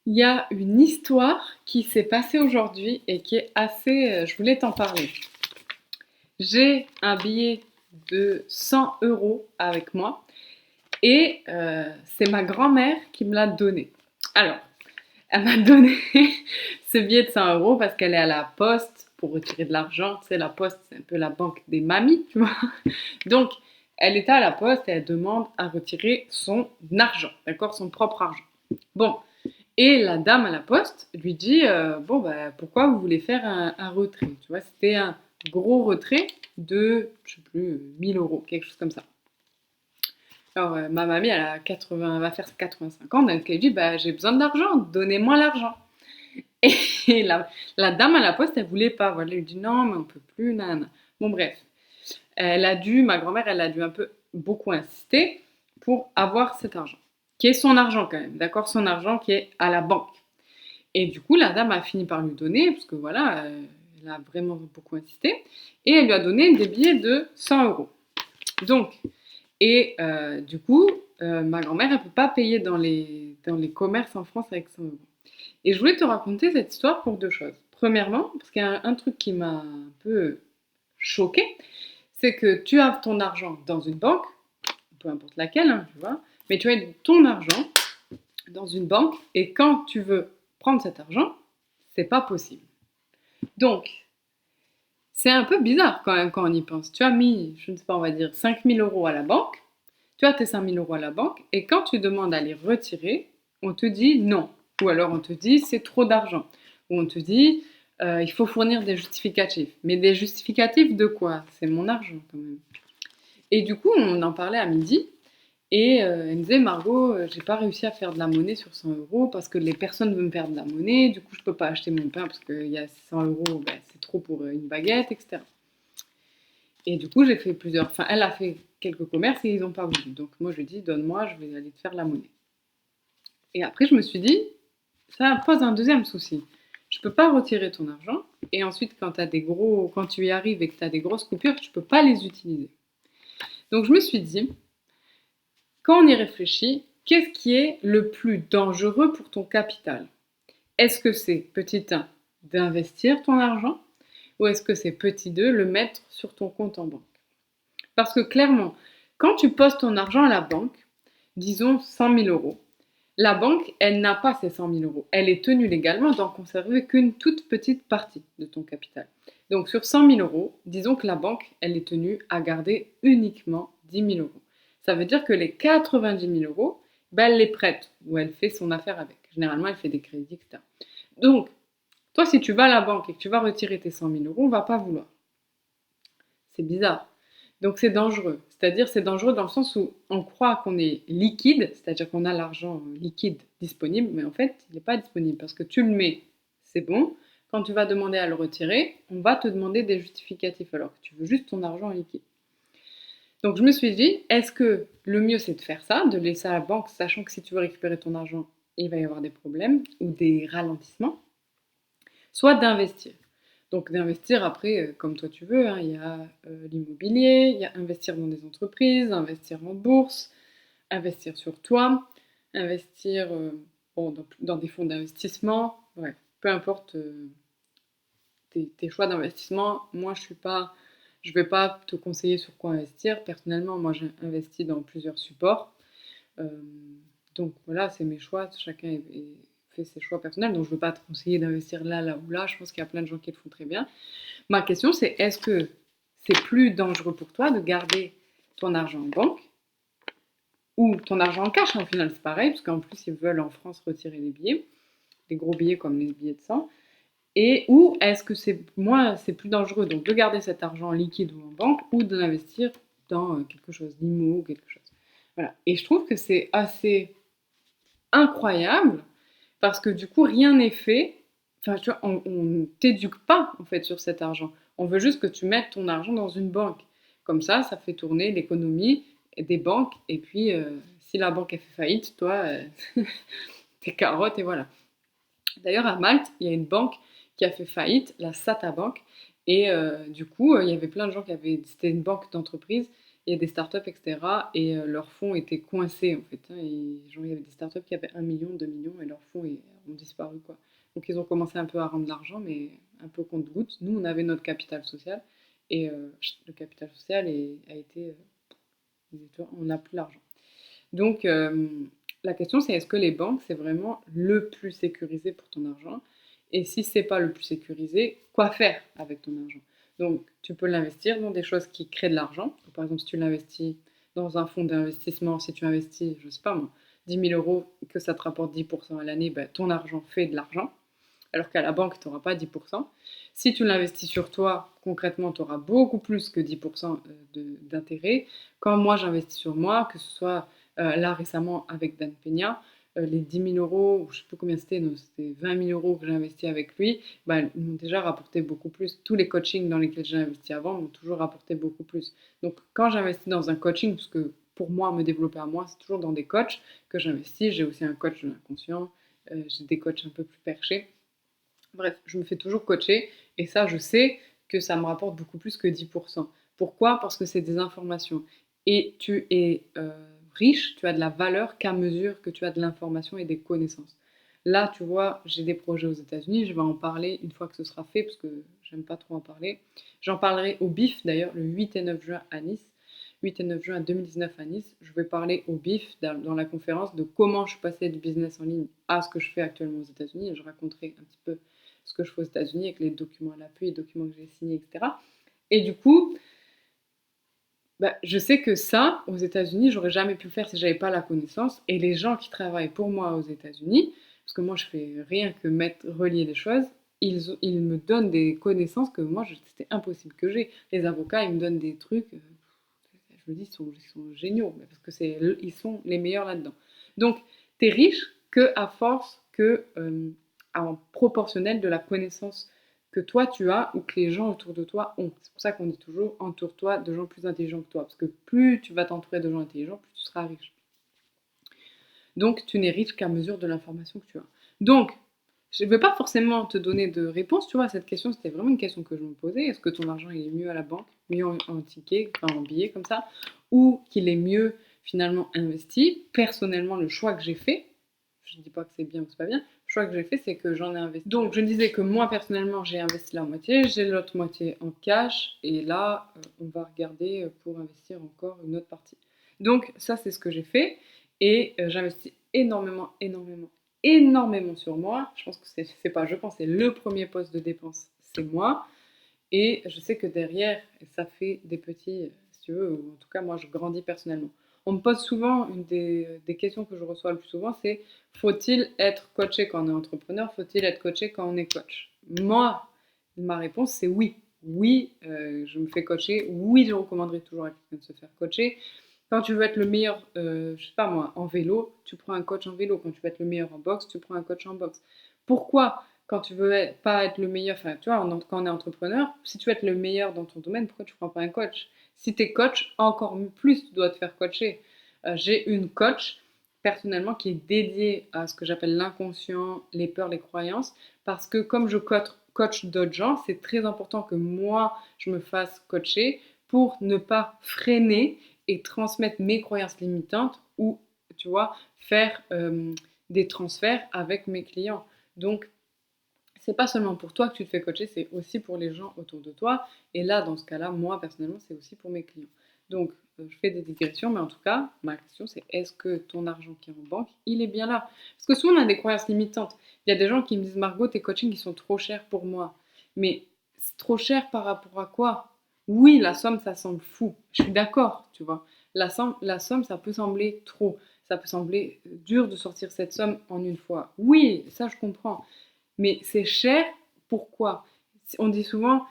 Il y a une histoire qui s'est passée aujourd'hui et qui est assez... je voulais t'en parler. J'ai un billet de 100 euros avec moi et c'est ma grand-mère qui me l'a donné. Alors, elle m'a donné ce billet de 100 euros parce qu'elle est à la poste pour retirer de l'argent. Tu sais, la poste, c'est un peu la banque des mamies, tu vois. Donc, elle était à la poste et elle demande à retirer son argent, d'accord, son propre argent. Bon, et la dame à la poste lui dit bon, bah, pourquoi vous voulez faire un retrait. Tu vois, c'était un gros retrait de, je sais plus, 1000 euros, quelque chose comme ça. Alors, ma mamie, elle a 80, elle va faire 85 ans, donc elle dit bah, j'ai besoin d'argent, donnez-moi l'argent. Et la dame à la poste, elle voulait pas. Voilà, elle lui dit non, mais on peut plus, nanana. Bon, bref. Ma grand-mère, elle a dû un peu beaucoup insister pour avoir cet argent, qui est son argent quand même, d'accord, son argent qui est à la banque. Et du coup, la dame a fini par lui donner, parce que voilà, elle a vraiment beaucoup insisté, et elle lui a donné des billets de 100 euros. Donc, du coup, ma grand-mère, elle ne peut pas payer dans les commerces en France avec 100 euros. Et je voulais te raconter cette histoire pour deux choses. Premièrement, parce qu'il y a un truc qui m'a un peu choqué, c'est que tu as ton argent dans une banque, peu importe laquelle, hein, tu vois, mais tu as ton argent dans une banque et quand tu veux prendre cet argent, c'est pas possible. Donc, c'est un peu bizarre quand même quand on y pense. Tu as mis, je ne sais pas, on va dire 5000 euros à la banque, tu as tes 5000 euros à la banque et quand tu demandes à les retirer, on te dit non. Ou alors on te dit c'est trop d'argent. Ou on te dit il faut fournir des justificatifs. Mais des justificatifs de quoi? C'est mon argent quand même. Et du coup, on en parlait à midi et elle me disait Margot, j'ai pas réussi à faire de la monnaie sur 100 euros parce que les personnes veulent me faire de la monnaie, du coup je peux pas acheter mon pain parce qu'il y a 100 euros, ben, c'est trop pour une baguette, etc. Et du coup j'ai fait plusieurs, enfin elle a fait quelques commerces et ils n'ont pas voulu. Donc moi je lui ai dit donne-moi, je vais aller te faire la monnaie. Et après je me suis dit, ça pose un deuxième souci. Je peux pas retirer ton argent et ensuite quand tu y arrives et que tu as des grosses coupures, tu peux pas les utiliser. Donc je me suis dit, quand on y réfléchit, qu'est-ce qui est le plus dangereux pour ton capital? Est-ce que c'est petit 1 d'investir ton argent ou est-ce que c'est petit 2 le mettre sur ton compte en banque? Parce que clairement, quand tu poses ton argent à la banque, disons 100 000 euros, la banque, elle n'a pas ces 100 000 euros. Elle est tenue légalement d'en conserver qu'une toute petite partie de ton capital. Donc sur 100 000 euros, disons que la banque, elle est tenue à garder uniquement 10 000 euros. Ça veut dire que les 90 000 euros, ben, elle les prête ou elle fait son affaire avec. Généralement, elle fait des crédits, etc. Donc, toi, si tu vas à la banque et que tu vas retirer tes 100 000 euros, on ne va pas vouloir. C'est bizarre. Donc c'est dangereux. C'est-à-dire c'est dangereux dans le sens où on croit qu'on est liquide, c'est-à-dire qu'on a l'argent liquide disponible, mais en fait il n'est pas disponible parce que tu le mets, c'est bon. Quand tu vas demander à le retirer, on va te demander des justificatifs alors que tu veux juste ton argent liquide. Donc je me suis dit, est-ce que le mieux c'est de faire ça, de laisser à la banque, sachant que si tu veux récupérer ton argent, il va y avoir des problèmes ou des ralentissements, soit d'investir. Donc d'investir après, comme toi tu veux, hein, il y a l'immobilier, il y a investir dans des entreprises, investir en bourse, investir sur toi, investir bon, dans des fonds d'investissement, ouais, peu importe tes choix d'investissement. Moi, je vais pas te conseiller sur quoi investir. Personnellement, moi, j'ai investi dans plusieurs supports. Euh, donc voilà, c'est mes choix. Chacun fait ses choix personnels. Donc je ne veux pas te conseiller d'investir là, là ou là. Je pense qu'il y a plein de gens qui le font très bien. Ma question, c'est est-ce que c'est plus dangereux pour toi de garder ton argent en banque ou ton argent en cash? Au final, c'est pareil, parce qu'en plus, ils veulent en France retirer les billets, les gros billets comme les billets de 100. Et ou est-ce que c'est plus dangereux donc de garder cet argent liquide ou en banque ou de l'investir dans quelque chose d'immo ou quelque chose. Voilà. Et je trouve que c'est assez incroyable parce que du coup rien n'est fait. Enfin, tu vois, on ne t'éduque pas en fait sur cet argent. On veut juste que tu mettes ton argent dans une banque. Comme ça fait tourner l'économie des banques. Et puis, si la banque a fait faillite, toi, t'es carotte et voilà. D'ailleurs, à Malte, il y a une banque qui a fait faillite, la Sata Bank. Et du coup, il y avait plein de gens qui avaient. C'était une banque d'entreprise, il y a des startups, etc. Et leurs fonds étaient coincés, en fait, hein. Et, genre, il y avait des startups qui avaient 1 million, 2 millions, et leurs fonds ont disparu, quoi. Donc ils ont commencé un peu à rendre l'argent, mais un peu au compte-gouttes. Nous, on avait notre capital social et le capital social a été, on n'a plus l'argent. Donc la question c'est est-ce que les banques c'est vraiment le plus sécurisé pour ton argent? Et si c'est pas le plus sécurisé, quoi faire avec ton argent? Donc tu peux l'investir dans des choses qui créent de l'argent. Par exemple, si tu l'investis dans un fonds d'investissement, si tu investis, je sais pas moi, 10 000 € que ça te rapporte 10% à l'année, ben, ton argent fait de l'argent alors qu'à la banque, tu n'auras pas 10%. Si tu l'investis sur toi, concrètement, tu auras beaucoup plus que 10% d'intérêt. Quand moi, j'investis sur moi, que ce soit là récemment avec Dan Peña, les 10 000 €, ou je ne sais plus combien c'était, non, c'était 20 000 € que j'ai investi avec lui, bah, ils m'ont déjà rapporté beaucoup plus. Tous les coachings dans lesquels j'ai investi avant m'ont toujours rapporté beaucoup plus. Donc quand j'investis dans un coaching, parce que pour moi, me développer à moi, c'est toujours dans des coachs que j'investis. J'ai aussi un coach de l'inconscient, j'ai des coachs un peu plus perchés. Bref, je me fais toujours coacher et ça, je sais que ça me rapporte beaucoup plus que 10%. Pourquoi? Parce que c'est des informations. Et tu es riche, tu as de la valeur qu'à mesure que tu as de l'information et des connaissances. Là, tu vois, j'ai des projets aux États-Unis, je vais en parler une fois que ce sera fait parce que j'aime pas trop en parler. J'en parlerai au BIF d'ailleurs le 8 et 9 juin à Nice. 8 et 9 juin 2019 à Nice, je vais parler au BIF dans la conférence de comment je suis passée du business en ligne à ce que je fais actuellement aux États-Unis et je raconterai un petit peu ce que je fais aux États-Unis avec les documents à l'appui, les documents que j'ai signés, etc. Et du coup, bah, je sais que ça, aux États-Unis, j'aurais jamais pu le faire si j'avais pas la connaissance. Et les gens qui travaillent pour moi aux États-Unis, parce que moi je fais rien que relier les choses, ils me donnent des connaissances que moi c'était impossible que j'ai. Les avocats, ils me donnent des trucs, je me dis, ils sont géniaux, parce que ils sont les meilleurs là-dedans. Donc, tu es riche que à force que en proportionnel de la connaissance que toi tu as ou que les gens autour de toi ont. C'est pour ça qu'on dit toujours entoure-toi de gens plus intelligents que toi, parce que plus tu vas t'entourer de gens intelligents, plus tu seras riche. Donc tu n'es riche qu'à mesure de l'information que tu as. Donc, je ne vais pas forcément te donner de réponse, tu vois, à cette question, c'était vraiment une question que je me posais. Est-ce que ton argent il est mieux à la banque, mieux en ticket, enfin en billets comme ça, ou qu'il est mieux finalement investi? Personnellement, le choix que j'ai fait, je ne dis pas que c'est bien ou que c'est pas bien, le choix que j'ai fait, c'est que j'en ai investi. Donc je disais que moi personnellement, j'ai investi la moitié, j'ai l'autre moitié en cash, et là, on va regarder pour investir encore une autre partie. Donc ça, c'est ce que j'ai fait, et j'investis énormément, énormément, énormément sur moi. Je pense que c'est pas, je pense, c'est le premier poste de dépense, c'est moi. Et je sais que derrière, ça fait des petits, si tu veux, ou en tout cas, moi, je grandis personnellement. On me pose souvent, une des questions que je reçois le plus souvent, c'est faut-il être coaché quand on est entrepreneur? Faut-il être coaché quand on est coach? Moi, ma réponse, c'est oui. Oui, je me fais coacher. Oui, je recommanderais toujours à quelqu'un de se faire coacher. Quand tu veux être le meilleur, je sais pas moi, en vélo, tu prends un coach en vélo. Quand tu veux être le meilleur en boxe, tu prends un coach en boxe. Pourquoi? Quand tu veux pas être le meilleur, enfin, tu vois, quand on est entrepreneur, si tu veux être le meilleur dans ton domaine, pourquoi tu prends pas un coach? Si tu es coach, encore plus, tu dois te faire coacher. J'ai une coach, personnellement, qui est dédiée à ce que j'appelle l'inconscient, les peurs, les croyances, parce que comme je coach d'autres gens, c'est très important que moi, je me fasse coacher pour ne pas freiner et transmettre mes croyances limitantes ou, tu vois, faire des transferts avec mes clients. Donc, c'est pas seulement pour toi que tu te fais coacher, c'est aussi pour les gens autour de toi. Et là, dans ce cas-là, moi, personnellement, c'est aussi pour mes clients. Donc, je fais des digressions, mais en tout cas, ma question, c'est est-ce que ton argent qui est en banque, il est bien là? Parce que souvent, on a des croyances limitantes. Il y a des gens qui me disent, Margot, tes coachings, ils sont trop chers pour moi. Mais c'est trop cher par rapport à quoi? Oui, la somme, ça semble fou. Je suis d'accord, tu vois. La somme, ça peut sembler trop. Ça peut sembler dur de sortir cette somme en une fois. Oui, ça, je comprends. Mais c'est cher, pourquoi? On dit souvent,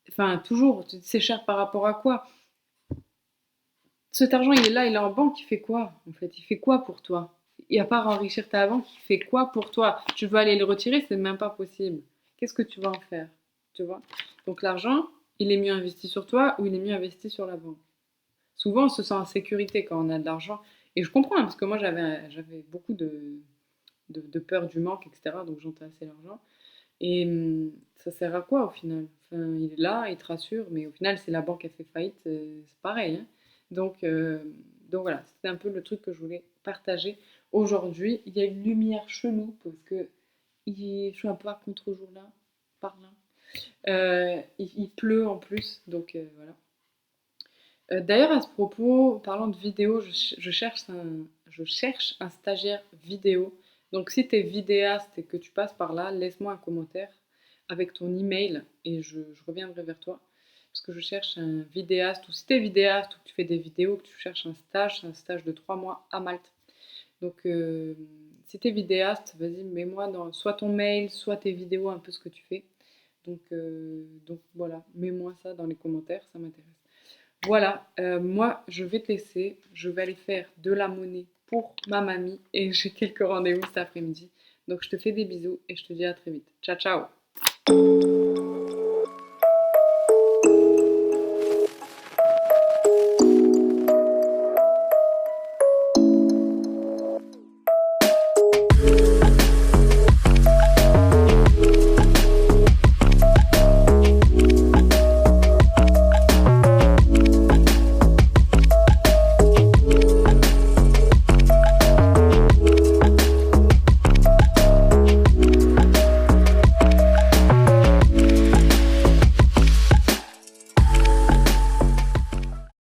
enfin toujours, c'est cher par rapport à quoi? Cet argent, il est là, il est en banque, il fait quoi en fait? Il fait quoi pour toi? Et à part enrichir ta banque, il fait quoi pour toi? Tu veux aller le retirer, c'est même pas possible. Qu'est-ce que tu vas en faire? Tu vois? Donc l'argent, il est mieux investi sur toi ou il est mieux investi sur la banque? Souvent, on se sent en sécurité quand on a de l'argent. Et je comprends, hein, parce que moi, j'avais beaucoup de peur du manque, etc. Donc j'entassais l'argent. Et ça sert à quoi au final? Enfin, il est là, il te rassure, mais au final, si la banque a fait faillite, c'est pareil, hein. Donc, euh, donc voilà, c'était un peu le truc que je voulais partager aujourd'hui. Il y a une lumière chelou parce que Je suis un peu à contre-jour là, par là. Il pleut en plus, donc voilà. D'ailleurs, à ce propos, parlant de vidéo, je cherche un stagiaire vidéo. Donc, si tu es vidéaste et que tu passes par là, laisse-moi un commentaire avec ton email et je reviendrai vers toi. Parce que je cherche un vidéaste, ou si tu es vidéaste ou que tu fais des vidéos, que tu cherches un stage, c'est un stage de 3 mois à Malte. Donc, si tu es vidéaste, vas-y, mets-moi dans soit ton mail, soit tes vidéos, un peu ce que tu fais. Donc voilà, mets-moi ça dans les commentaires, ça m'intéresse. Voilà, moi je vais te laisser, je vais aller faire de la monnaie pour ma mamie et j'ai quelques rendez-vous cet après-midi. Donc je te fais des bisous et je te dis à très vite. Ciao ciao!